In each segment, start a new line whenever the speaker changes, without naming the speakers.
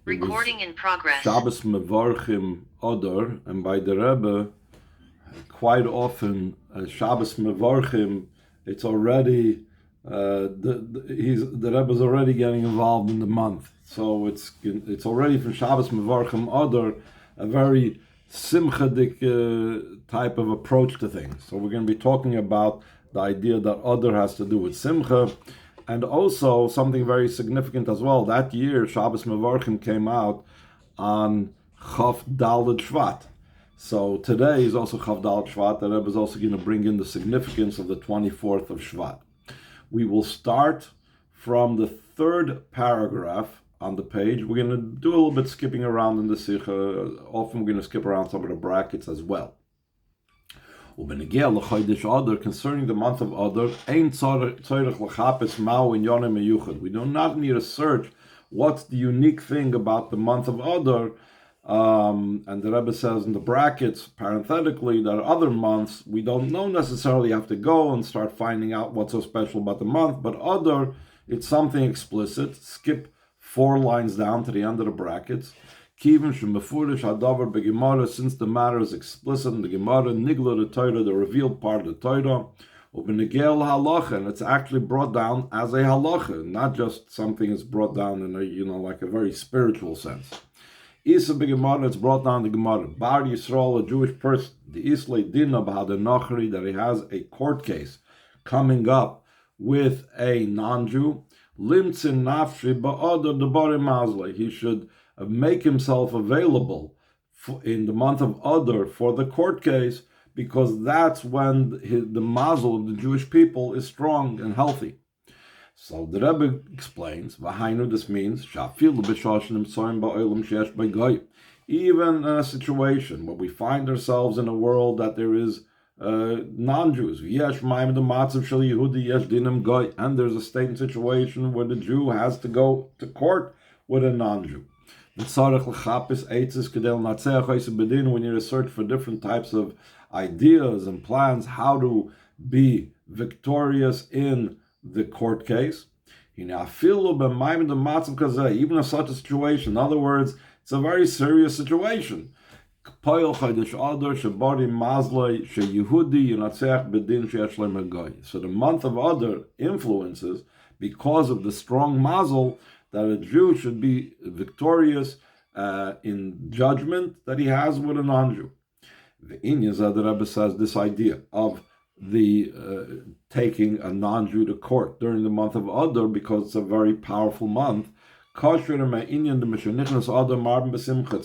Recording in progress.
Shabbos Mevorchim Adar, and by the Rebbe, quite often Shabbos Mevorchim, it's already the Rebbe is already getting involved in the month, so it's already from Shabbos Mevorchim Adar a very simchadik type of approach to things. So we're going to be talking about the idea that Adar has to do with Simcha. And also something very significant as well. That year, Shabbos Mevorchim came out on Chav Daled Shvat. So today is also Chav Daled Shvat. The Rebbe is also going to bring in the significance of the 24th of Shvat. We will start from the third paragraph on the page. We're going to do a little bit skipping around in the Sikha. Often we're going to skip around some of the brackets as well. Concerning the month of Adar, we do not need to search what's the unique thing about the month of Adar. And the Rebbe says in the brackets, parenthetically, that other months we don't necessarily have to go and start finding out what's so special about the month. But Adar, it's something explicit. Skip 4 lines down to the end of the brackets. Since the matter is explicit in the Gemara, Nigla the Torah, the revealed part of the Torah, and it's actually brought down as a halacha, not just something is brought down in a like a very spiritual sense. Isa b'Gemara, it's brought down the Gemara. Bar Yisrael, a Jewish person, the Islay Dina B'Hadar that he has a court case coming up with a non-Jew. Limtzin nafshi ba'adar debari mazlei. He should make himself available in the month of Adar for the court case, because that's when the mazel of the Jewish people is strong and healthy. So the Rebbe explains, V'hainu, this means, even in a situation where we find ourselves in a world that there is non-Jews, and there's a state and situation where the Jew has to go to court with a non-Jew. We need to search for different types of ideas and plans how to be victorious in the court case. Even in such a situation, in other words, it's a very serious situation. So the month of Adar influences, because of the strong mazel, that a Jew should be victorious in judgment that he has with a non-Jew. The Rebbe says this idea of the taking a non-Jew to court during the month of Adar, because it's a very powerful month. It's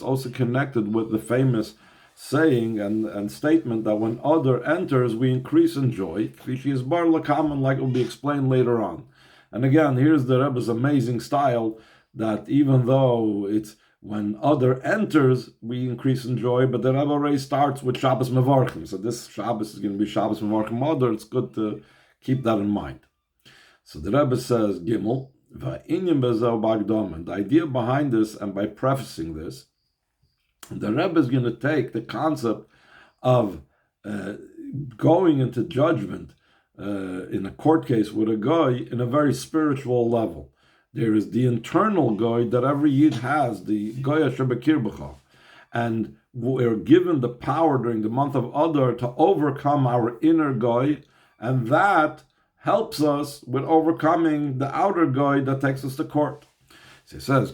also connected with the famous saying and statement that when Adar enters, we increase in joy, like it will be explained later on. And again, here's the Rebbe's amazing style, that even though it's when Adar enters, we increase in joy, but the Rebbe already starts with Shabbos Mevorchim. So this Shabbos is going to be Shabbos Mevorchim Adar. It's good to keep that in mind. So the Rebbe says, Gimel, and the idea behind this, and by prefacing this, the Rebbe is going to take the concept of going into judgment in a court case with a guy in a very spiritual level. There is the internal guy that every Yid has, the guy Ashebekirbacha, and we're given the power during the month of Adar to overcome our inner guy, and that helps us with overcoming the outer guy that takes us to court. So he says,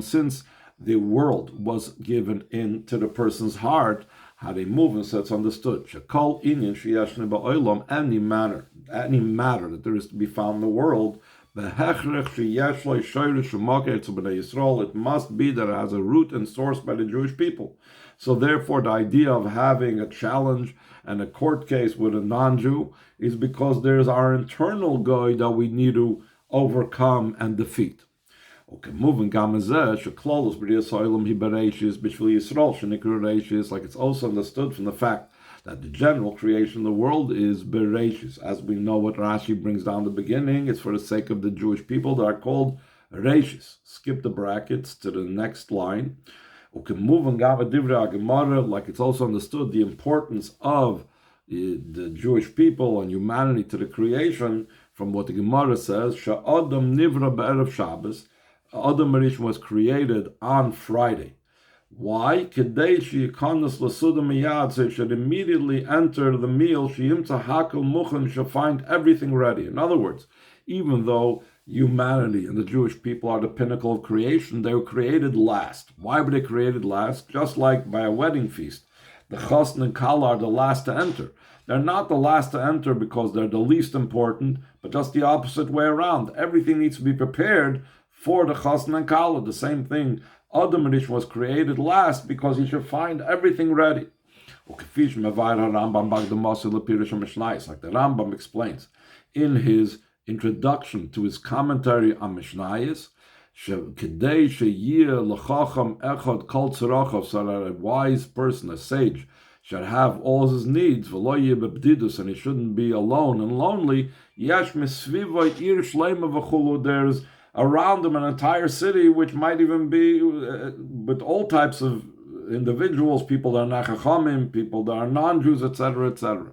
since the world was given into the person's heart, how they move, and so it's understood. Any matter that there is to be found in the world, it must be that it has a root and source by the Jewish people. So therefore, the idea of having a challenge and a court case with a non-Jew is because there's our internal guy that we need to overcome and defeat. Okay, moving like it's also understood from the fact that the general creation of the world is Bereshis. As we know what Rashi brings down the beginning, it's for the sake of the Jewish people that are called Reshis. Skip the brackets to the next line. Okay, moving like it's also understood the importance of the Jewish people and humanity to the creation, from what the Gemara says, Sha'adam nivra be'erev Shabbos, Adam Rishon was created on Friday. Why? Kadeshi Yikonos L'Suda Miyad, so he should immediately enter the meal. Sheyimtza Hakel Muchen, should find everything ready. In other words, even though humanity and the Jewish people are the pinnacle of creation, they were created last. Why were they created last? Just like by a wedding feast, the Chosn and Kala are the last to enter. They're not the last to enter because they're the least important, but just the opposite way around. Everything needs to be prepared for the Chosn and Kala. The same thing. Adam Rishon was created last because he should find everything ready. Like the Rambam explains in his introduction to his commentary on Mishnayos, so that a wise person, a sage, should have all his needs, and he shouldn't be alone and lonely. There's around him an entire city, which might even be with all types of individuals, people that are nachachamim, people that are non-Jews, etc., etc.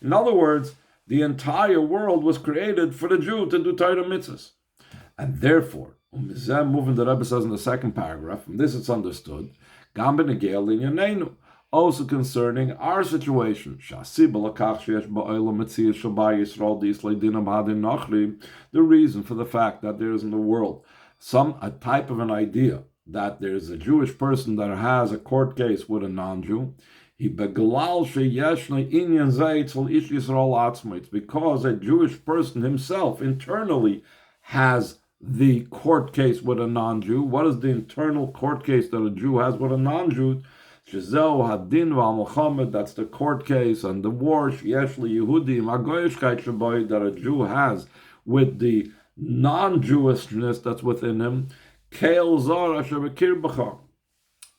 In other words, the entire world was created for the Jew to do Torah mitzvahs. And therefore, moving the Rebbe says in the second paragraph, from this it's understood, also concerning our situation. The reason for the fact that there is in the world a type of an idea that there is a Jewish person that has a court case with a non-Jew, it's because a Jewish person himself internally has the court case with a non-Jew. What is the internal court case that a Jew has with a non-Jew? That's the court case and the war that a Jew has with the non-Jewishness that's within him.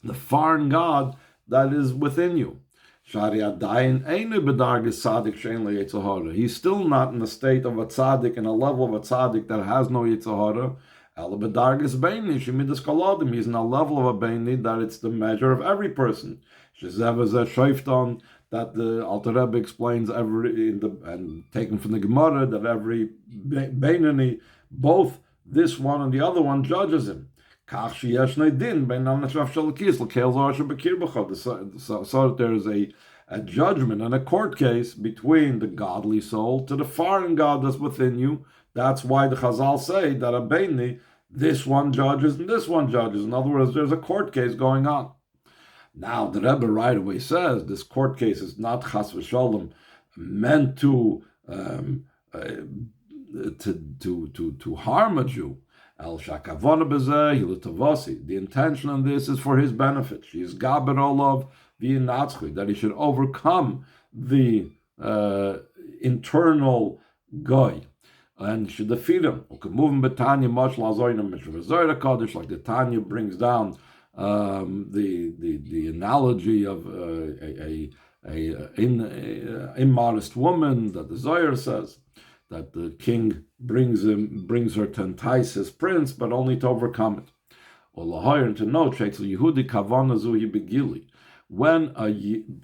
The foreign God that is within you. He's still not in the state of a tzaddik, in a level of a tzaddik that has no yitzhahara. He's in a level of a beini that it's the measure of every person. That the Alter Rebbe explains and taken from the Gemara, that every beinani, both this one and the other one, judges him. So there's a judgment and a court case between the godly soul to the foreign God that's within you. That's why the Chazal say that a beini, this one judges and this one judges. In other words, there's a court case going on. Now the Rebbe right away says this court case is not chas v'sholem meant to harm a Jew. The intention on this is for his benefit. She is gaber olav v'inatzchi, that he should overcome the internal goy and should defeat him. Like the Tanya brings down the analogy of a immodest woman that the Zohar says that the king brings her to entice his prince, but only to overcome it. Or lahoyer to know Yehudi kavana zuhi begili. When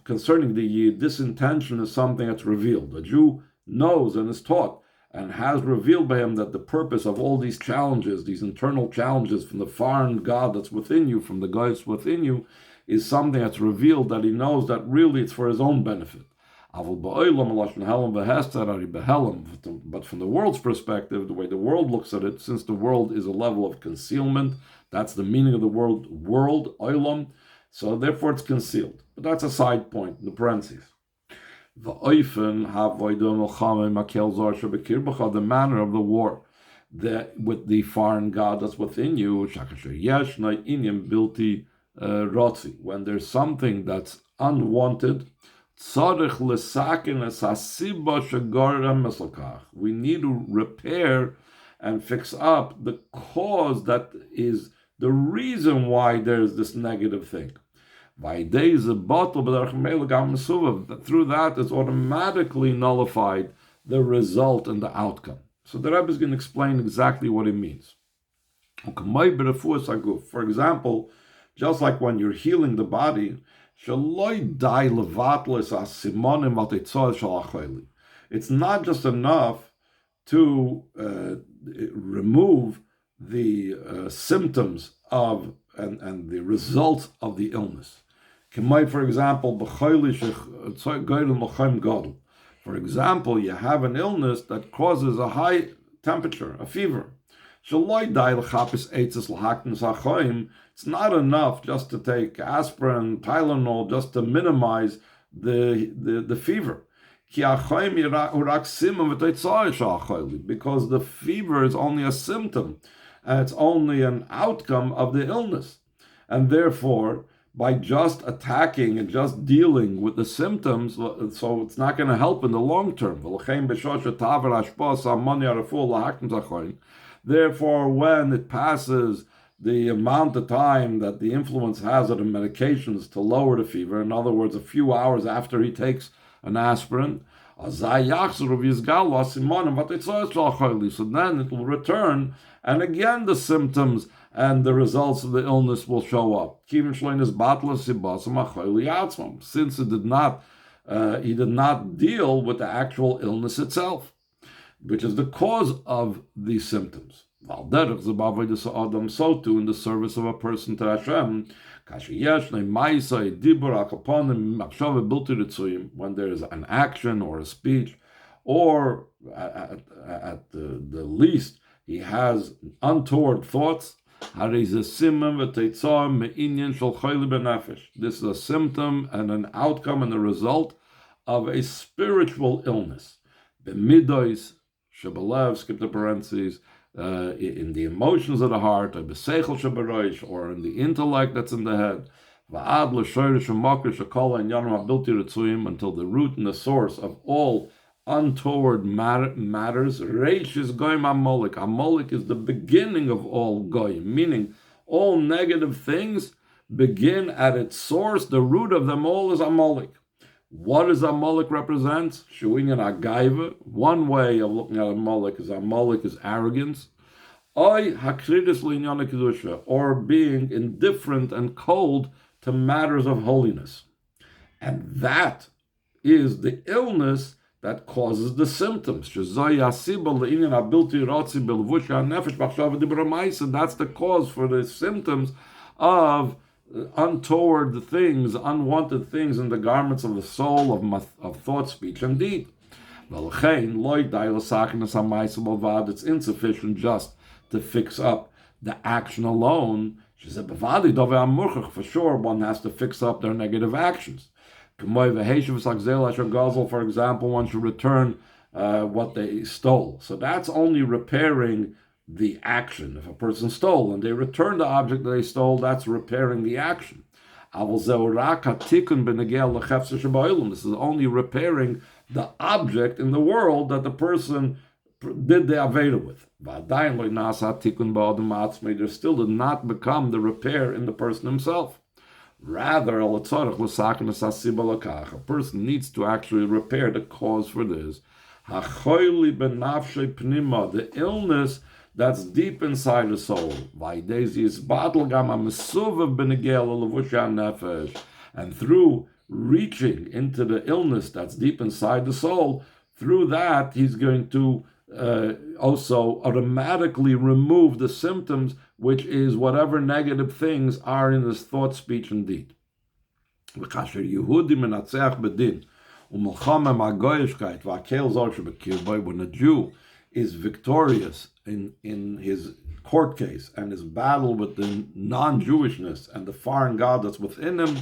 concerning the Yid, this intention is something that's revealed. The Jew knows and is taught and has revealed by him that the purpose of all these challenges, these internal challenges from the foreign God that's within you, from the God that's within you, is something that's revealed that he knows that really it's for his own benefit. But from the world's perspective, the way the world looks at it, since the world is a level of concealment, that's the meaning of the word world, oilam, so therefore it's concealed. But that's a side point, the parentheses. The manner of the war with the foreign God that's within you, when there's something that's unwanted, we need to repair and fix up the cause that is the reason why there's this negative thing. Through that is automatically nullified the result and the outcome. So the Rebbe is going to explain exactly what it means. For example, just like when you're healing the body, it's not just enough to remove the symptoms of and the results of the illness. For example, for example, you have an illness that causes a high temperature, a fever. It's not enough just to take aspirin, Tylenol, just to minimize the fever. Because the fever is only a symptom, and it's only an outcome of the illness. And therefore, by just attacking and just dealing with the symptoms, so it's not going to help in the long term. Therefore, when it passes the amount of time that the influence has of the medications to lower the fever, in other words, a few hours after he takes an aspirin, so then it will return, and again the symptoms and the results of the illness will show up. Since it did not, he did not deal with the actual illness itself, which is the cause of these symptoms. So too in the service of a person to Hashem, when there is an action or a speech, or at the least he has untoward thoughts, this is a symptom and an outcome and a result of a spiritual illness. Skip the parentheses, in the emotions of the heart, or in the intellect that's in the head, until the root and the source of all untoward matters. Reish is goyim amolik. Amolik is the beginning of all goyim, meaning all negative things begin at its source. The root of them all is amolik. What does Amalek represent? Shuing and Agaiva. One way of looking at Amalek is arrogance. Oy hakridis linyana kedusha, or being indifferent and cold to matters of holiness. And that is the illness that causes the symptoms. That's the cause for the symptoms of untoward things, unwanted things in the garments of the soul, of thought, speech, and deed. It's insufficient just to fix up the action alone. She said, for sure, one has to fix up their negative actions. For example, one should return what they stole. So that's only repairing the action. If a person stole and they return the object that they stole, that's repairing the action. This is only repairing the object in the world that the person did the Aveda with. There still did not become the repair in the person himself. Rather, a person needs to actually repair the cause for this. The illness that's deep inside the soul. And through reaching into the illness that's deep inside the soul, through that he's going to also automatically remove the symptoms, which is whatever negative things are in his thought, speech, and deed. When a Jew is victorious in his court case and his battle with the non-Jewishness and the foreign god that's within him,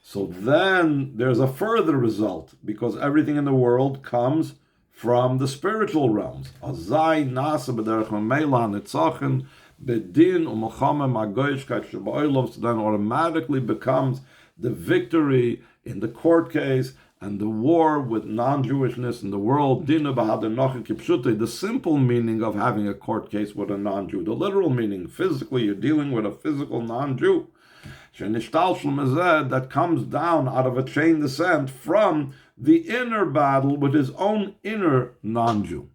so then there's a further result, because everything in the world comes from the spiritual realms. So then automatically becomes the victory in the court case and the war with non-Jewishness in the world. The simple meaning of having a court case with a non-Jew. The literal meaning, physically, you're dealing with a physical non-Jew. That comes down out of a chain descent from the inner battle with his own inner non-Jew.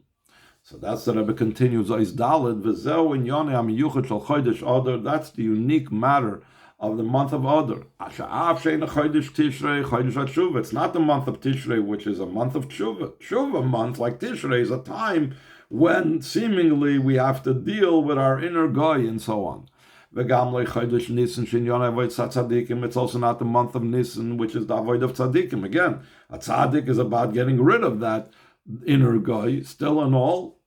So that's the Rebbe continues. That's the unique matter of the month of Adar. It's not the month of Tishrei, which is a month of Tshuva. Tshuva month, like Tishrei, is a time when seemingly we have to deal with our inner guy and so on. It's also not the month of Nisan, which is the avoid of tzaddikim. Again, a tzaddik is about getting rid of that inner guy, still and all,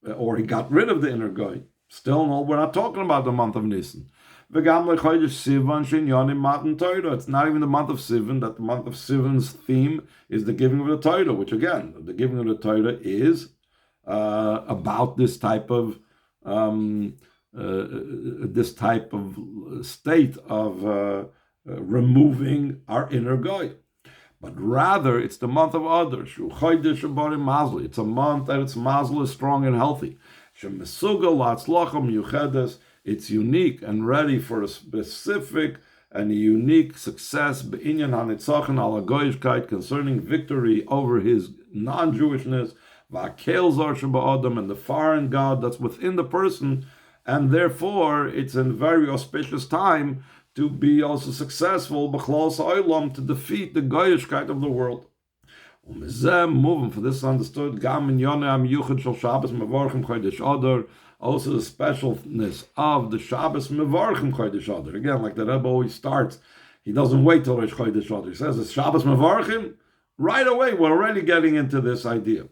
or he got rid of the inner guy. Still and all, we're not talking about the month of Nisan. It's not even the month of Sivan, that the month of Sivan's theme is the giving of the Torah, which again, the giving of the Torah is about this type of state of removing our inner guy. But rather, it's the month of Adar. It's a month that its mazel is strong and healthy. It's unique and ready for a specific and a unique success concerning victory over his non-Jewishness, and the foreign god that's within the person, and therefore it's a very auspicious time to be also successful to defeat the goyishkeit of the world. Moving for this is understood also the specialness of the Shabbos Mevorchim Chodesh Adar. Again, like the Rebbe always starts, he doesn't wait till Rosh Chodesh Adar. He says it's Shabbos Mevorchim. Right away, we're already getting into this idea.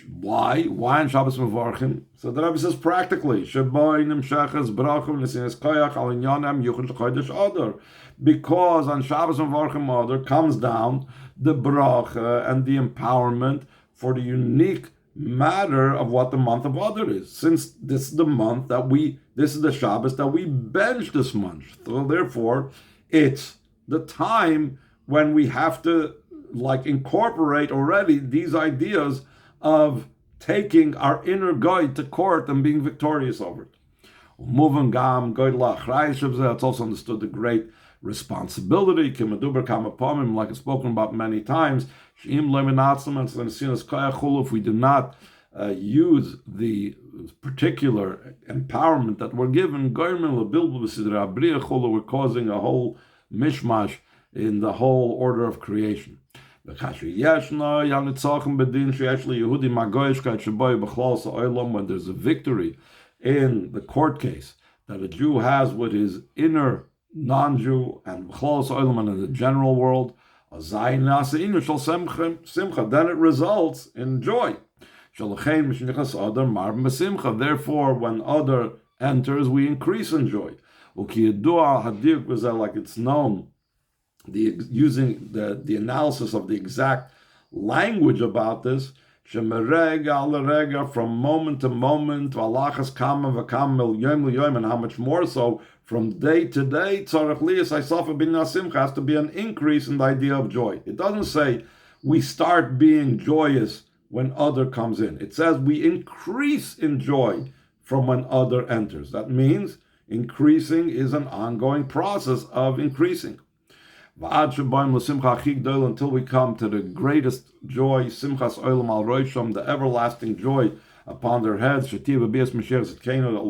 Why? Why in Shabbos Mevorchim? So the Rebbe says practically, because on Shabbos Mevorchim Adar comes down the bracha and the empowerment for the unique matter of what the month of Adar is. Since this is the month this is the Shabbos that we bench this month. So therefore, it's the time when we have to incorporate already these ideas of taking our inner guide to court and being victorious over it. It's also understood the great responsibility, like it's spoken about many times. If we do not use the particular empowerment that we're given, we're causing a whole mishmash in the whole order of creation. When there's a victory in the court case that a Jew has with his inner non-Jew and in the general world, then it results in joy. Therefore, when Adar enters, we increase in joy. Like it's known, using the analysis of the exact language about this, from moment to moment, and how much more so from day to day, has to be an increase in the idea of joy. It doesn't say we start being joyous when Adar comes in. It says we increase in joy from when Adar enters. That means increasing is an ongoing process of increasing. Until we come to the greatest joy, Simchas Olam al Rosham, the everlasting joy upon their heads, that will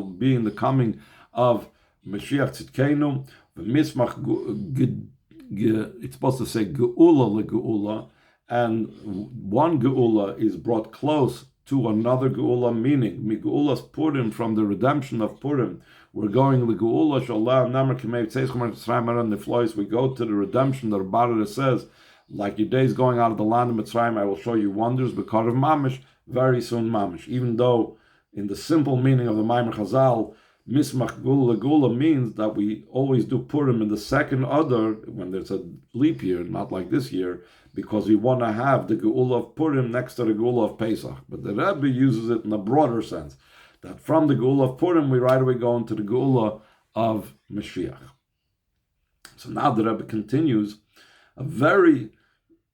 be in the coming of Mashiach Tzidkenu. It's supposed to say Geula leGeula, and one Geula is brought close to another Geula, meaning Geula's Purim, from the redemption of Purim. We're going the Geula Shallah Namar Kamei Tzeichmer Tzrayim and the Flois. We go to the redemption. The Rebbe says, like your days going out of the land of Mitzrayim, I will show you wonders because of Mamish, very soon Mamish. Even though in the simple meaning of the Maimer Chazal, Mismach Gula Gula means that we always do Purim in the second Adar when there's a leap year, not like this year, because we want to have the Geula of Purim next to the Geula of Pesach. But the Rebbe uses it in a broader sense, that from the Geula of Purim we right away go into the Geula of Mashiach. So now the Rebbe continues a very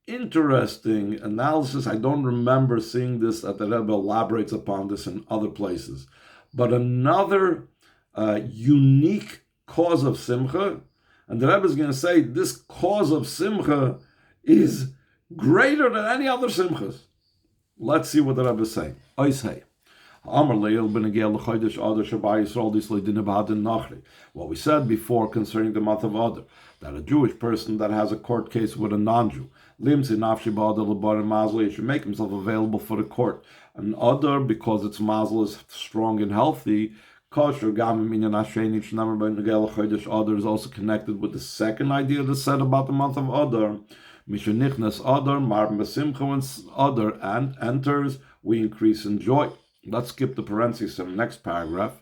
interesting analysis. I don't remember seeing this, that the Rebbe elaborates upon this in other places. But another unique cause of Simcha, and the Rebbe is going to say this cause of Simcha is greater than any other Simchas. Let's see what the Rebbe is saying. What we said before concerning the month of Adar, that a Jewish person that has a court case with a non-Jew, Limsi nafshi ba'adar l'bar mazel, he should make himself available for the court. And Adar, because its mazel is strong and healthy, kosher gam minyan hasheni shnamar ben negel chodesh Adar is also connected with the second idea that's said about the month of Adar. Mishenichnas Adar, mar b'simcha, when Adar and enters, we increase in joy. Let's skip the parentheses in the next paragraph.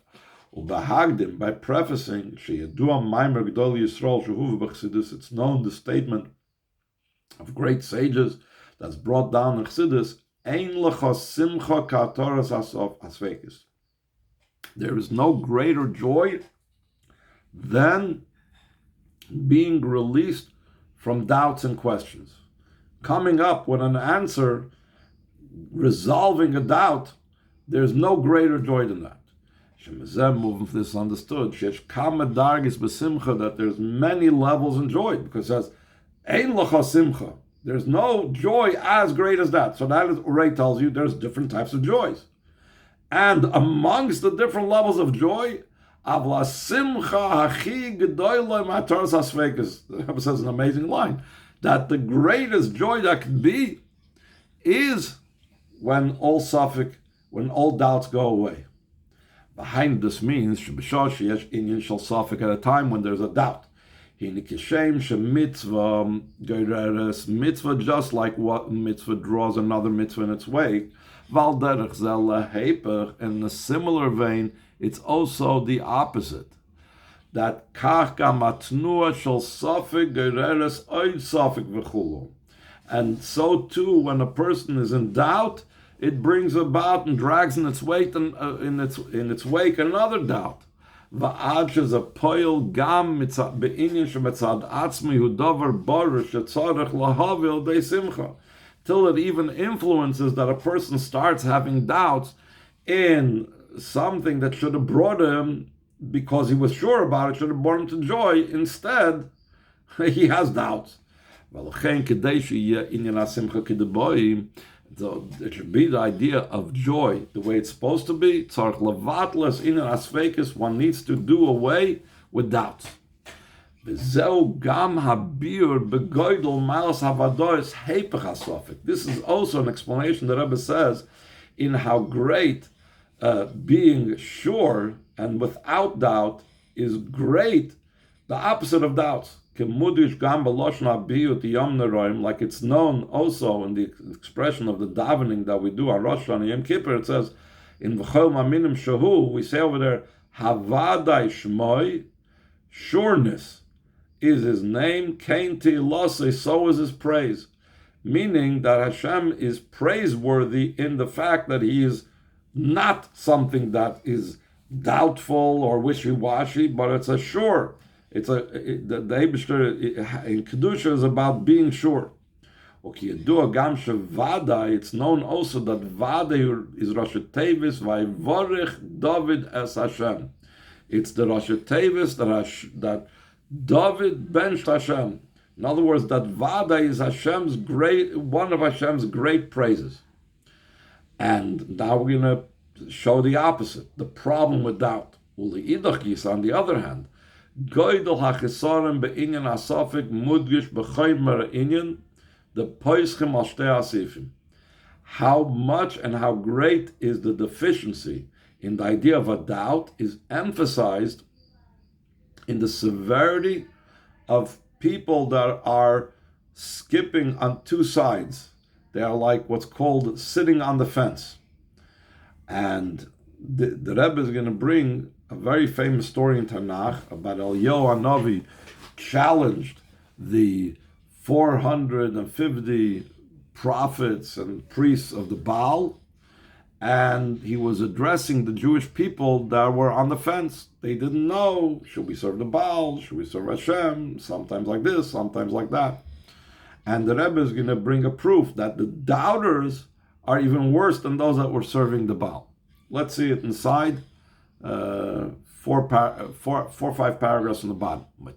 Ubahagdim, by prefacing, sheyadua maimer gdol Yisrael shehuv b'chsidus, it's known the statement of great sages that's brought down in Chassidus, ein lecha simcha ka'atoras asof asvekis. There is no greater joy than being released from doubts and questions. Coming up with an answer, resolving a doubt, there's no greater joy than that. Moving from this understood, that there's many levels in joy, because it says, Ein lecha simcha. There's no joy as great as that. So that already tells you there's different types of joys. And amongst the different levels of joy, avla simcha hachi gedoyloi mataras hasvekes. The Rebbe says an amazing line, that the greatest joy that can be is when all doubts go away. Behind this means at a time when there's a doubt. Mitzvah, just like what mitzvah draws another mitzvah in its way. In a similar vein, it's also the opposite. That and so too, when a person is in doubt, it brings about and drags in its wake in its wake another doubt. Till it even influences that a person starts having doubts in something that should have brought him, because he was sure about it, should have brought him to joy. Instead, he has doubts. So it should be the idea of joy the way it's supposed to be. One needs to do away with doubts. This is also an explanation that Rebbe says in how great being sure and without doubt is great, the opposite of doubts. Like it's known also in the expression of the davening that we do on Rosh Hashanah Yom Kippur. It says in V'chol Maminim Shahu, we say over there, Havadai Shmoi, sureness is his name, Kain Te'ilosei, so is his praise. Meaning that Hashem is praiseworthy in the fact that he is not something that is doubtful or wishy-washy, but it's a sure. The Eibishter in Kedusha is about being sure. It's known also that Vada is Rosh Tevis Vayvorech David es Hashem. It's the Rosh Tevis that David benched Hashem. In other words, that Vada is one of Hashem's great praises. And now we're going to show the opposite, the problem with doubt. On the other hand, Goydel hachisarim be'inyan asafik mudgish b'chayv mera'inyan the poischim al shtei asifim. How much and how great is the deficiency in the idea of a doubt is emphasized in the severity of people that are skipping on two sides. They are like what's called sitting on the fence. And the Rebbe is going to bring a very famous story in Tanakh about Eliyahu Hanavi challenged the 450 prophets and priests of the Baal, and he was addressing the Jewish people that were on the fence. They didn't know, should we serve the Baal, should we serve Hashem, sometimes like this, sometimes like that. And the Rebbe is going to bring a proof that the doubters are even worse than those that were serving the Baal. Let's see it inside. 4 or 5 paragraphs on the bottom. We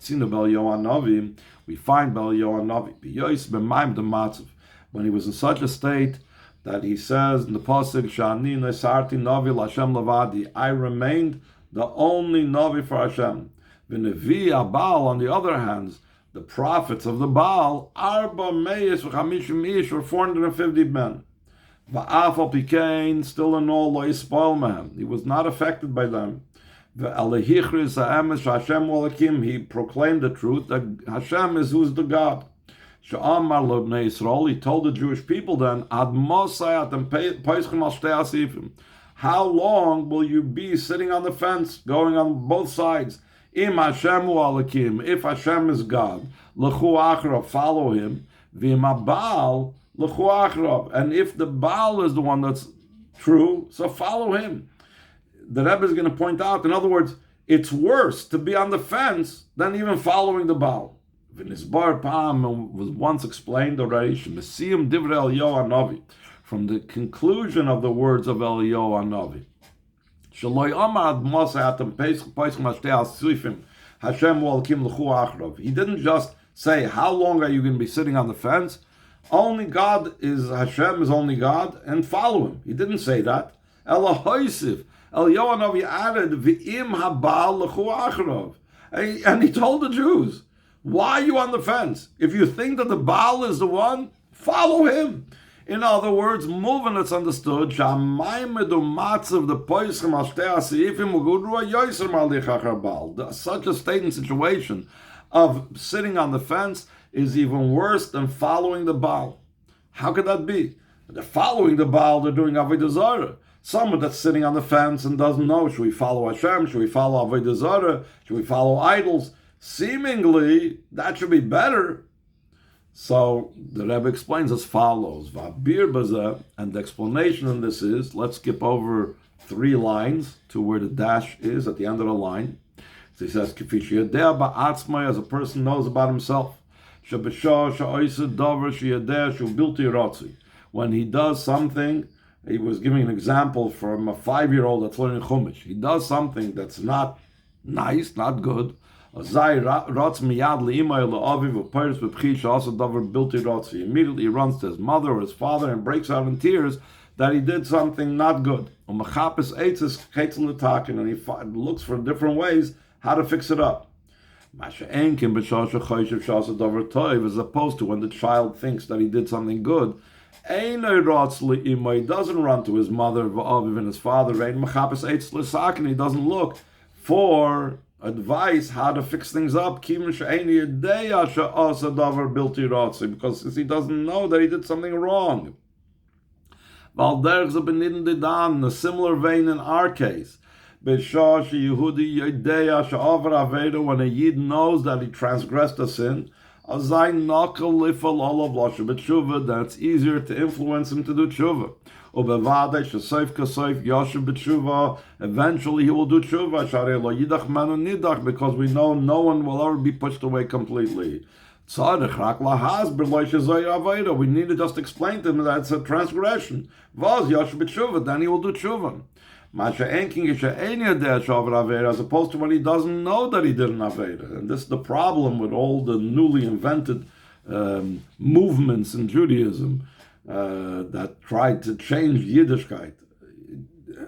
find Eliyahu Hanavi when he was in such a state that he says in the pasuk, "Shani nesarti navi l'Hashem levadi," I remained the only navi for Hashem. V'nevi Abal, on the other hand, the prophets of the Baal, Arba Meis v'Chamishim Ish, were 450 men. Va'afal Pikein, still in all, lo yispoil mehem. He was not affected by them. He proclaimed the truth that Hashem is who's the God. He told the Jewish people then, how long will you be sitting on the fence, going on both sides? If Hashem is God, follow him. And if the Baal is the one that's true, so follow him. The Rebbe is going to point out, in other words, it's worse to be on the fence than even following the Baal. V'nisbar Pam was once explained already, Shemesiyim Divrei Eliyahu Hanavi, from the conclusion of the words of Eliyahu Hanavi. Shaloi Amad Mosa'atem Pesach Mashtei Asifim Hashem Walkim L'chu Achrov. He didn't just say, how long are you going to be sitting on the fence? Only God is, Hashem is only God, and follow him. He didn't say that. Ela Hoisif. Eliyahu Hanavi added, V'im habal l'chu achrov. And he told the Jews, why are you on the fence? If you think that the Baal is the one, follow him. In other words, moving, it's understood, such a state and situation of sitting on the fence is even worse than following the Baal. How could that be? They're following the Baal, they're doing Avodah Zarah. Someone that's sitting on the fence and doesn't know, should we follow Hashem, should we follow Avodah Zarah, should we follow idols? Seemingly, that should be better. So the Rebbe explains as follows, V'abir bazeh, and the explanation on this is, let's skip over 3 lines to where the dash is at the end of the line. So he says, Kifi sheyadeh ba'atzmai, as a person knows about himself. Shebeshah she'oiseh davar sheyadeh shu bilti rotzi. When he does something, he was giving an example from a 5-year-old that's learning Chumash. He does something that's not nice, not good. Immediately he runs to his mother or his father and breaks out in tears that he did something not good. And he looks for different ways how to fix it up. As opposed to when the child thinks that he did something good, he doesn't run to his mother and his father, and he doesn't look for advice how to fix things up, because he doesn't know that he did something wrong. In a similar vein in our case, when a Yid knows that he transgressed a sin, then it's easier to influence him to do tshuva. Eventually he will do tshuva, because we know no one will ever be pushed away completely. We need to just explain to him that it's a transgression. Then he will do tshuva. As opposed to when he doesn't know that he did an Aveda. And this is the problem with all the newly invented movements in Judaism that tried to change Yiddishkeit.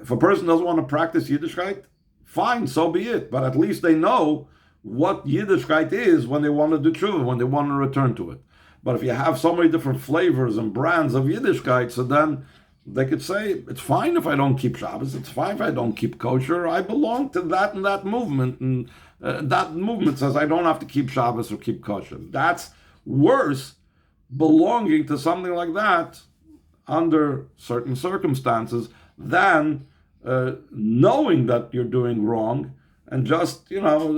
If a person doesn't want to practice Yiddishkeit, fine, so be it. But at least they know what Yiddishkeit is when they want to do tshuva, when they want to return to it. But if you have so many different flavors and brands of Yiddishkeit, so then they could say, it's fine if I don't keep Shabbos, it's fine if I don't keep kosher, I belong to that and that movement, and that movement says I don't have to keep Shabbos or keep kosher. That's worse, belonging to something like that under certain circumstances, than knowing that you're doing wrong and just, not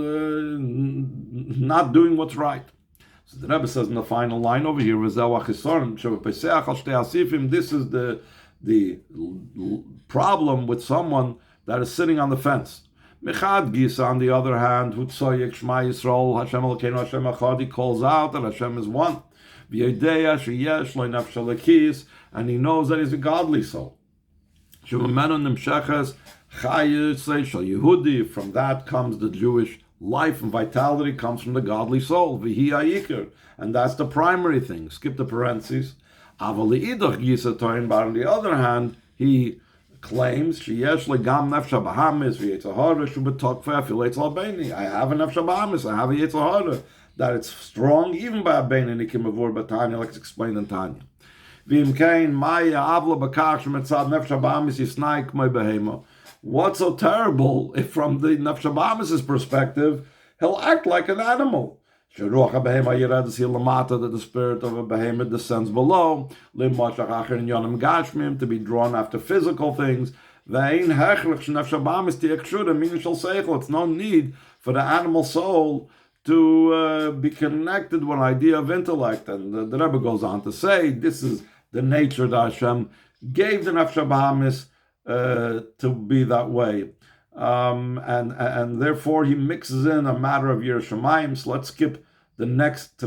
doing what's right. So the Rebbe says in the final line over here, this is the problem with someone that is sitting on the fence. Mechad Gisa, on the other hand, Hutzoyek Shema Yisrael, Hashem Elokeinu Hashem Echad, he calls out that Hashem is one. V'yedeya sheyesh lo nefesh lekis, and he knows that he's a godly soul. Shemamenu nimsheches chayus shel Yehudi. From that comes the Jewish life and vitality, comes from the godly soul. V'hi ha'ikar, and that's the primary thing. Skip the parentheses. Aval idach Gisa toin, but on the other hand, he claims sheyesh legam nefesh bahamis v'yetzahara shubetokfeh afiletz labeni. I have a nefesh bahamis, I have a yetzahara that it's strong, even by a bein and ikim avur batanya, like it's explained in Tanya. V'im kein maya avla bakach shemetzad nefesh habahamis yisnai k'may behema. What's so terrible if from the nefesh habahamis' perspective, he'll act like an animal? That the spirit of a behemoth descends below, to be drawn after physical things. It's no need for the animal soul to be connected with an idea of intellect. And the Rebbe goes on to say, this is the nature that Hashem gave the Nefesh Bahamis to be that way. And therefore he mixes in a matter of Yiras Shamayim. So let's skip to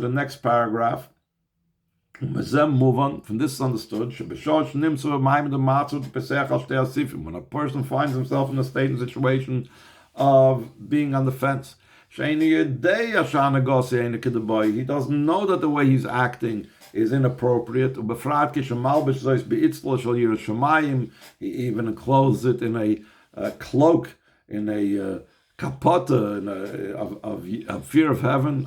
the next paragraph. Move on. From this is understood. When a person finds himself in a state and situation of being on the fence, he doesn't know that the way he's acting is inappropriate. He even clothes it in a cloak, in a kapota, of fear of heaven.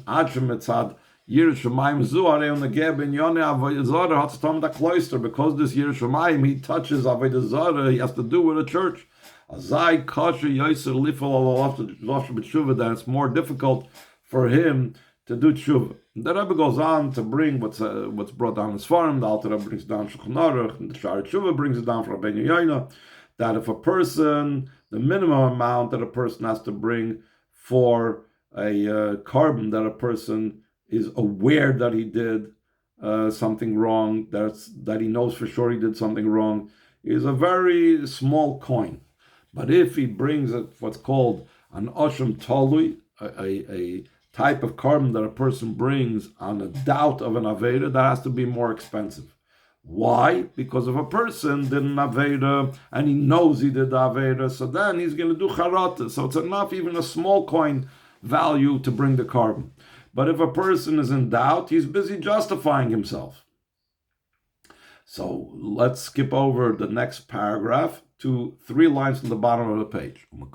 Yiras Shamayim Zuhare on the Geb in Yone Avodah Zarah has to tell him the cloister, because this Yiras Shamayim he touches Avodah Zarah, he has to do with a church. Azai Kasher Yoser Lifal Alosh B'Tshuva, then it's more difficult for him to do tshuva. The Rebbe goes on to bring what's brought down as Sfarim. The Alter Rebbe brings down Shulchan Aruch, and the Sha'ar Tshuva brings it down for Rabbeinu Yoina, that if a person, the minimum amount that a person has to bring for a carbon that a person is aware that he did something wrong, that he knows for sure he did something wrong, is a very small coin. But if he brings what's called an Osham Tolui, a type of carbon that a person brings on a doubt of an Aveda, that has to be more expensive. Why? Because if a person did an Aveda and he knows he did the Aveda, so then he's going to do Charata. So it's enough, even a small coin value, to bring the carbon. But if a person is in doubt, he's busy justifying himself. So let's skip over the next paragraph to 3 lines from the bottom of the page. From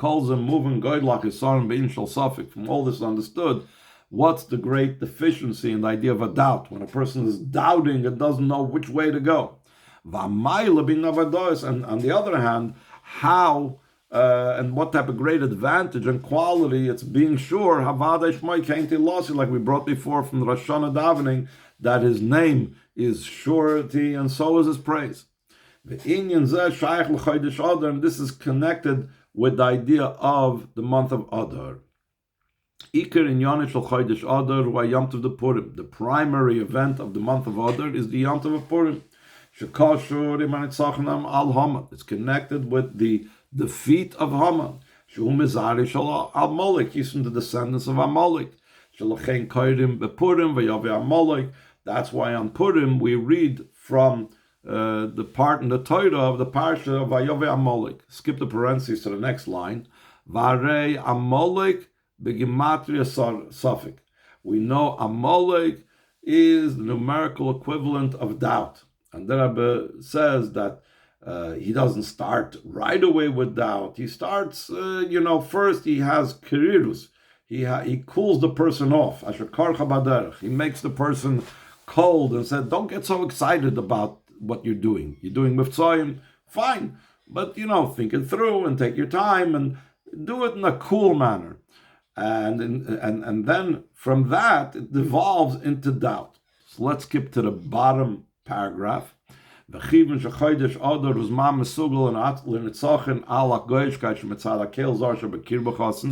all this understood, what's the great deficiency in the idea of a doubt? When a person is doubting and doesn't know which way to go. And on the other hand, how and what type of great advantage and quality it's being sure, like we brought before from the Rosh Hashanah davening, that his name is surety and so is his praise. And this is connected with the idea of the month of Adar. The primary event of the month of Adar is the Yom Tov of Purim. It's connected with the defeat of Haman. He's from the descendants of Amalek. That's why on Purim we read from the part in the Torah of the parsha of Vayove Amalek. Skip the parentheses to the next line. Varei Amalek begimatria Safik. We know Amalek is the numerical equivalent of doubt. And the Rebbe says that he doesn't start right away with doubt. He starts, first he has kirirus. He cools the person off. He makes the person cold and said, don't get so excited about what you're doing. You're doing Mivtzoyim, fine. But, think it through and take your time and do it in a cool manner. And then from that, it devolves into doubt. So let's skip to the bottom paragraph. Since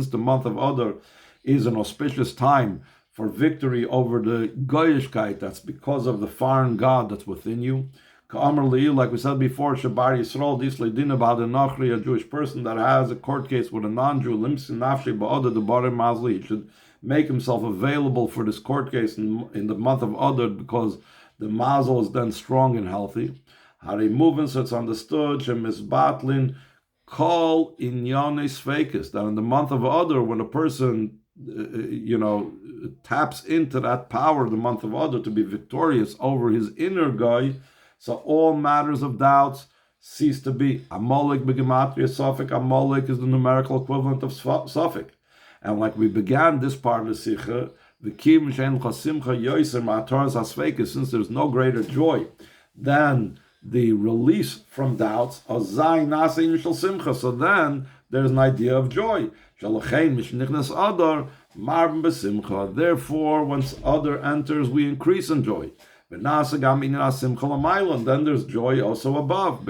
the month of Adar is an auspicious time for victory over the Goyishkeit, that's because of the foreign God that's within you. Like we said before, Shabar Yisrael, Disleidin about a Nachri, a Jewish person that has a court case with a non-Jew, Limsin Nafshi Ba'adar, the Barim Mazli, he should make himself available for this court case in the month of Adar, because the mazel is then strong and healthy. Hari moving, so it's understood, Shemisbatlin, call inyanes fakis, that in the month of Adar, when a person, taps into that power, the month of Adar, to be victorious over his inner guy, so all matters of doubts cease to be. Amalek begematria Safik, Amalek is the numerical equivalent of Safik. And like we began this part of the Sikha, Since there's no greater joy than the release from doubts, so then there's an idea of joy. Therefore, once Adar enters, we increase in joy. And then there's joy also above,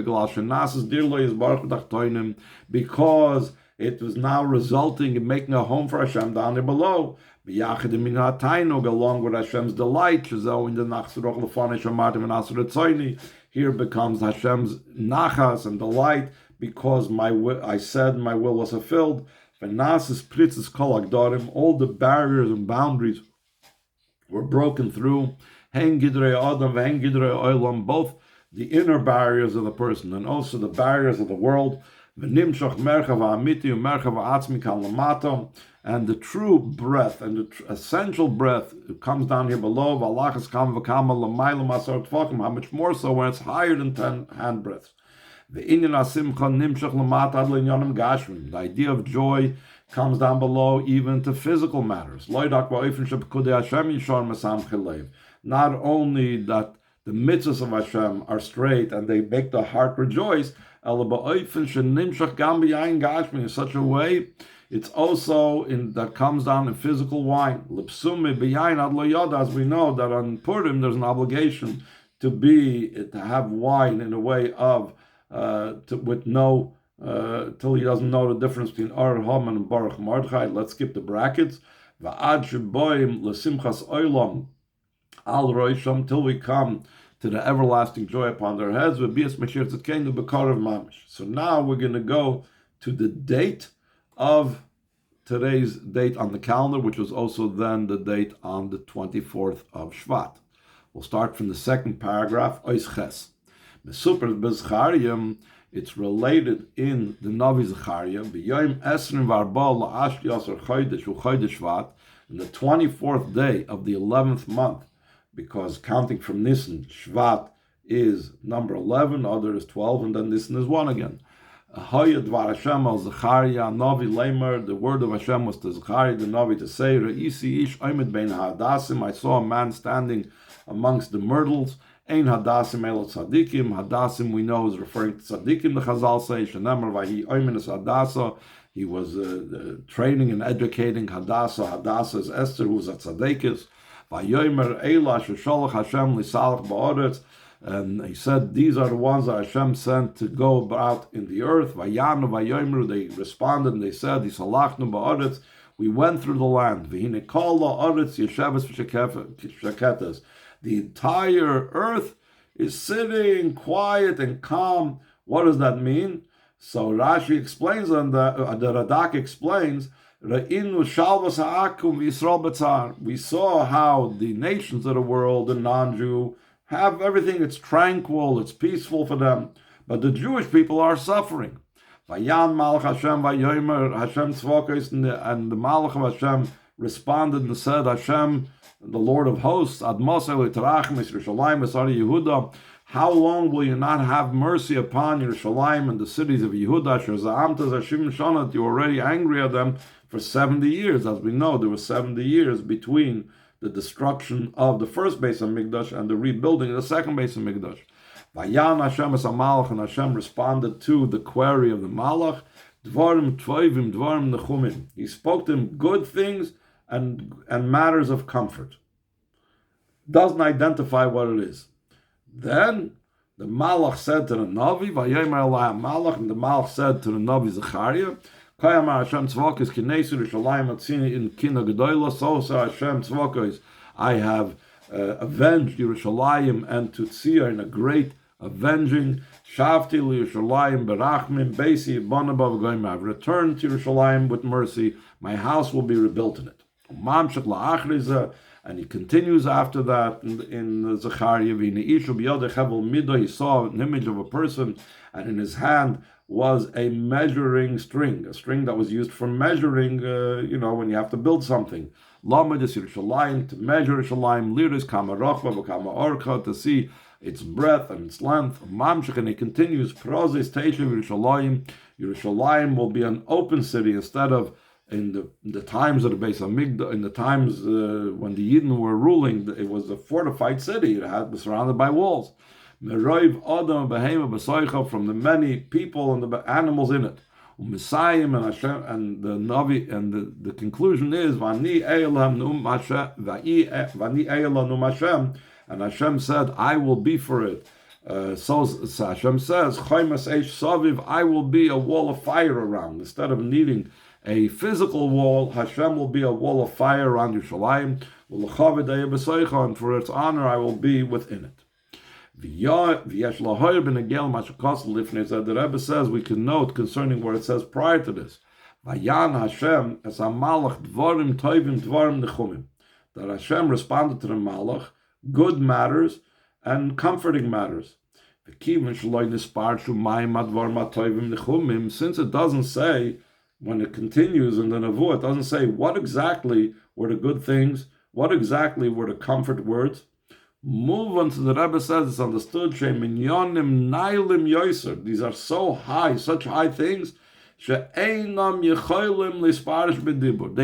because it was now resulting in making a home for Hashem down there below. Along with Hashem's delight, here becomes Hashem's nachas and delight, because I said my will was fulfilled. All the barriers and boundaries were broken through. Both the inner barriers of the person and also the barriers of the world. And the true breath and the essential breath comes down here below. How much more so when it's higher than 10 hand breaths. The idea of joy comes down below even to physical matters. Not only that the mitzvahs of Hashem are straight and they make the heart rejoice, in such a way it's also that comes down in physical wine. As we know that on Purim there's an obligation to have wine in a way of with no till he doesn't know the difference between Ar Haman and Baruch Mordechai. Let's skip the brackets. Till we come to the everlasting joy upon their heads. So now we're going to go to the date of today's date on the calendar, which was also then the date on the 24th of Shvat. We'll start from the second paragraph, Ois Ches. It's related in the Navi Zechariah, in the 24th day of the 11th month, because counting from Nisan, Shvat is number 11, Adar is 12, and then Nisan is 1 again. The word of Hashem was to Zechariah the Navi to say, I saw a man standing amongst the myrtles. Ein Hadassim Elot Tzadikim. Hadassim we know is referring to Tzadikim, the Chazal say, Shenemar Vahi Oymenes Hadasa. He was training and educating Hadassah. Hadassah is Esther, who was a Tzadikis. Vayomer Eila Shesholach Hashem Lisalach Ba'oretz. And he said, these are the ones that Hashem sent to go about in the earth. Vayanu Vayomer, they responded and they said, Yisalachnu Ba'oretz. We went through the land. V'hine kol la'oretz yesheves v'sheketes. The entire earth is sitting quiet and calm. What does that mean? So Rashi explains, and the Radak explains, we saw how the nations of the world, the non-Jew, have everything. It's tranquil, it's peaceful for them. But the Jewish people are suffering. Vayan Malach Hashem Vayomer Hashem Tzvokos, and the Malach of Hashem responded and said, Hashem, the Lord of hosts, Ad Moshe L'Tarachim Yisraelim Esari Yehuda, how long will you not have mercy upon Yerushalayim and the cities of Yehuda? You're already angry at them for 70 years. As we know, there were 70 years between the destruction of the first base of Mikdash and the rebuilding of the second base of Mikdash. Vayan Hashem es HaMalach, and Hashem responded to the query of the Malach, Dvarim Tvoivim, Dvarim Nechumim. He spoke to him good things and matters of comfort. Doesn't identify what it is. Then the Malach said to the Navi, Vayomer Elah Malach, and the Malach said to the Navi Zechariah, Kayamar Hashem Tzvokos Kinesu Yerushalayim Atzini in Kina Gedola. So Hashem Tzvokos, I have avenged Yerushalayim and Tutzia in a great avenging. Shavti Yerushalayim Berachmim Beisi Bonabav Goyim. I've returned to Yerushalayim with mercy. My house will be rebuilt in it. And he continues after that in Zechariah. He saw an image of a person, and in his hand was a measuring string, a string that was used for measuring, when you have to build something. To measure Yerushalayim, liris kama rochva v'kama orcha, to see its breadth and its length. And he continues, Yerushalayim will be an open city instead of in the times of the Beis Hamikdash, in the times when the Yidden were ruling, it was a fortified city. It was surrounded by walls. Meroiv Adam Behema B'Soicha, from the many people and the animals in it. Messiah and Hashem, and the Navi, and the conclusion is Vani Eilam Num Hashem, and Hashem said, I will be for it. So Hashem says, Chaymas Eish Saviv, I will be a wall of fire around. Instead of needing a physical wall, Hashem will be a wall of fire around Yerushalayim. And for its honor, I will be within it. The Rebbe says we can note concerning what it says prior to this. Vayan Hashem as a malach dvarim tovim dvarim nechumim. That Hashem responded to the malach, good matters and comforting matters. Since it doesn't say, when it continues in the Nevuah, it doesn't say what exactly were the good things, what exactly were the comfort words. Move on to the Rebbe says it's understood. These are so high, such high things. They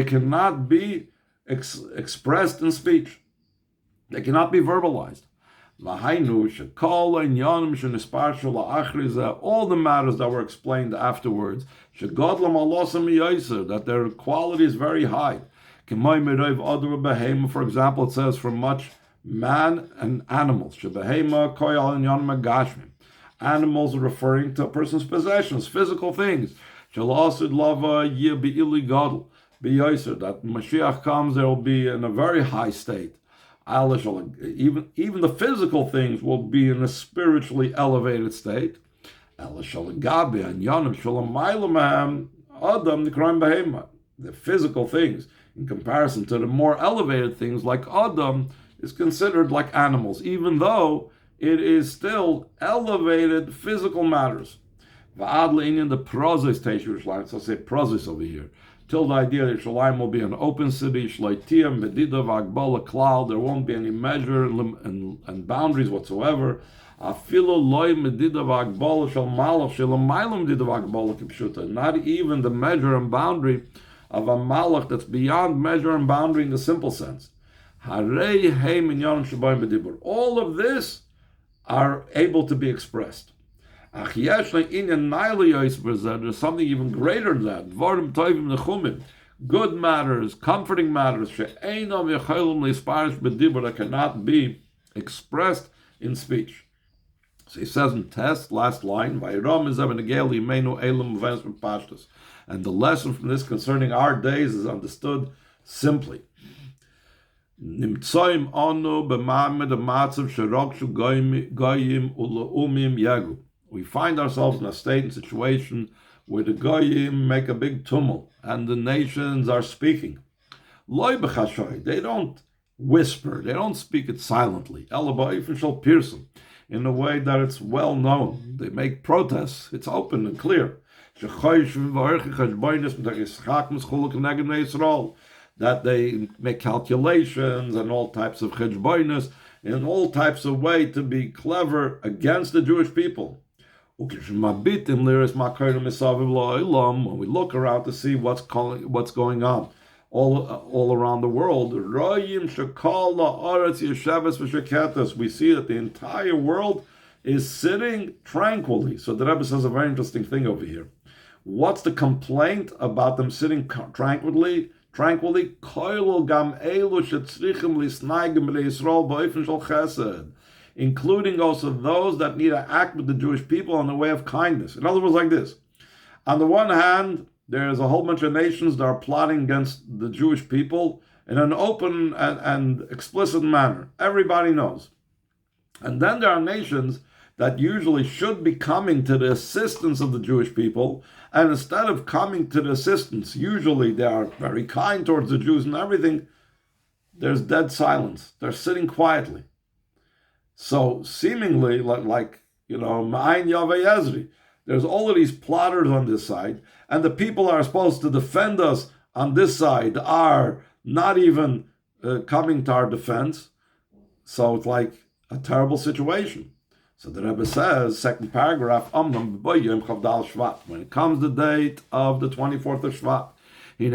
cannot be expressed in speech. They cannot be verbalized. All the matters that were explained afterwards, that their quality is very high. For example, it says from much man and animals. Animals are referring to a person's possessions, physical things. That Mashiach comes, there will be in a very high state. Even the physical things will be in a spiritually elevated state. The physical things, in comparison to the more elevated things like Adam, is considered like animals, even though it is still elevated physical matters. The prozis tesh Yerushalayim, so I say prozis over here, till the idea that Yerushalayim will be an open city, shleitiyam medidav agbala klal, there won't be any measure and boundaries whatsoever. Afilu loy medidav agbala shel malach shelamaylam medidav agbala kipshuta, not even the measure and boundary of a malach that's beyond measure and boundary in the simple sense. All of this are able to be expressed. There's something even greater than that. Good matters, comforting matters, that cannot be expressed in speech. So he says in test, last line, and the lesson from this concerning our days is understood simply. We find ourselves in a state and situation where the goyim make a big tumult and the nations are speaking. They don't whisper, they don't speak it silently. In a way that it's well known. They make protests, it's open and clear. That they make calculations and all types of cheshbonos in all types of way to be clever against the Jewish people. When we look around to see what's going on all around the world, we see that the entire world is sitting tranquilly. So the Rebbe says a very interesting thing over here. What's the complaint about them sitting tranquilly, including also those that need to act with the Jewish people in the way of kindness. In other words, like this. On the one hand, there's a whole bunch of nations that are plotting against the Jewish people in an open and explicit manner. Everybody knows. And then there are nations that usually should be coming to the assistance of the Jewish people, and instead of coming to the assistance, usually they are very kind towards the Jews and everything, there's dead silence. They're sitting quietly. So seemingly, like Ma'ayin Yaveh Ezri, there's all of these plotters on this side, and the people are supposed to defend us on this side are not even coming to our defense. So it's like a terrible situation. So the Rebbe says, second paragraph, when it comes the date of the 24th of Shvat, These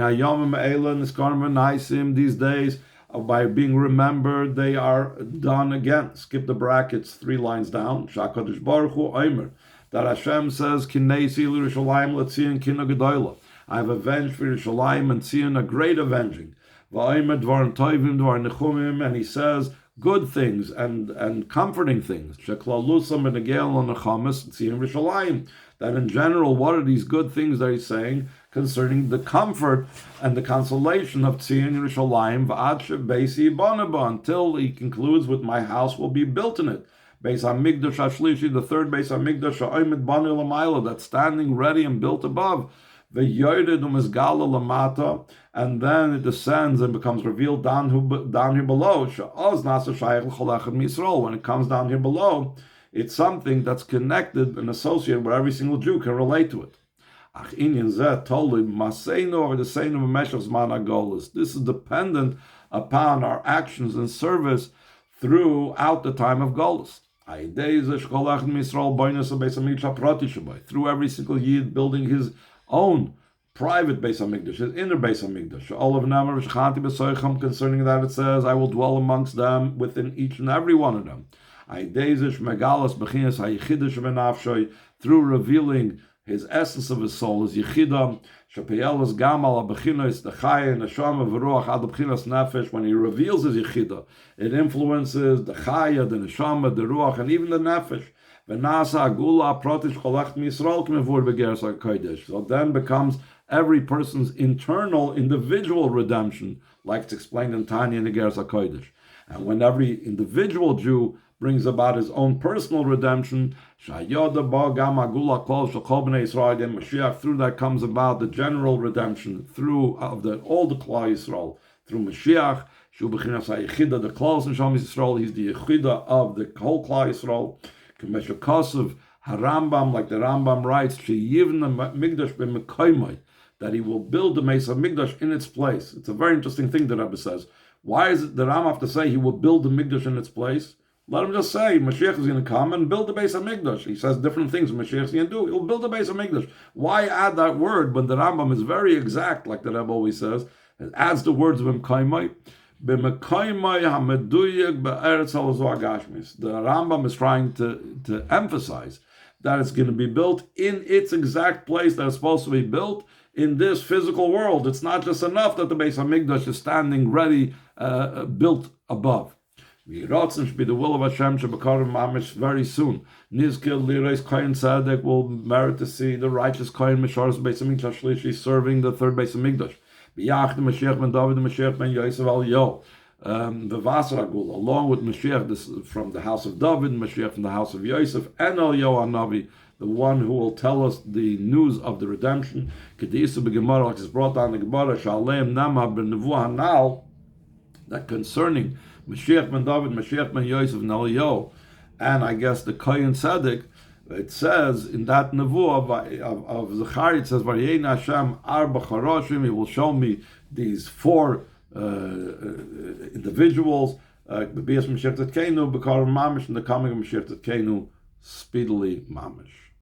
days, by being remembered, they are done again. Skip the brackets 3 lines down. Shakadosh Baruch Hu Omer, that Hashem says, Kinesi Yerushalayim Letzion Kina Gedola. I have avenged for Yerushalayim and Tzion a great avenging. Va'omer Dvar Tovim Dvar Nechumim, and he says good things and comforting things. Sheklalusam and Negel on Nechamis Tzion Yerushalayim. That in general, what are these good things that he's saying concerning the comfort and the consolation of Tzion Yerushalayim v'ad beisi bonaba, until he concludes with my house will be built in it. Beis Hamikdash Hashlishi, the third Beis Hamikdash ha'omed banu l'mayla, that's standing ready and built above. V'yored u'mizgala lamata, and then it descends and becomes revealed down here below. She'oz nasa shayach l'chol echad miYisrael. When it comes down here below, it's something that's connected and associated where every single Jew can relate to it. This is dependent upon our actions and service throughout the time of Golus. Through every single Yid building his own private Beis HaMikdash, his inner Beis HaMikdash. Concerning that it says, I will dwell amongst them within each and every one of them. Through revealing his essence of his soul, his yichida, when he reveals his yichida, it influences the chaya, the neshama, the ruach, and even the nefesh. So then becomes every person's internal, individual redemption, like it's explained in Tanya in the Geras HaKodesh. And when every individual Jew brings about his own personal redemption, through that comes about the general redemption through of all the Klal Yisrael, through Mashiach, the Klal Yisrael, he's the Yechida of the whole Klal Yisrael. Harambam, like the Rambam writes, that he will build the Meis HaMikdash in its place. It's a very interesting thing the Rebbe says. Why is it the Ram have to say he will build the Mikdash in its place? Let him just say Mashiach is going to come and build the Beis HaMikdash. He says different things Mashiach is going to do. He'll build the Beis HaMikdash. Why add that word when the Rambam is very exact, like the Rebbe always says? It adds the words of Mkaimai. The Rambam is trying to emphasize that it's going to be built in its exact place that it's supposed to be built in this physical world. It's not just enough that the Beis HaMikdash is standing ready, built above. The will of Hashem mamish very soon. Nizkil Lireis Kohen Tzedek will merit to see the righteous Kohen Misharos Beis HaMikdash Shlishi serving the third Beis HaMikdash. B'yach the Mashiach ben David, the Mashiach ben Yosef al Yo. The Vasragul, along with Mashiach from the house of David, Mashiach from the house of Yosef, and Al Yo Navi, the one who will tell us the news of the redemption. Kedisa b'Gemara, like it's brought down the Gemara, Shalem Nama b'Nevu Hanal, that concerning Mashiach ben David, Mashiach ben Yosef, and Al Yo, and I guess the Kohen Tzedek, it says in that nevuah of Zechariah, it says, "Vayein Hashem arba charoshim." He will show me these 4 individuals. The Bias Mashiach Tzedkenu, B'Karav Mamish, and the coming of Mashiach Tzedkenu speedily Mamish.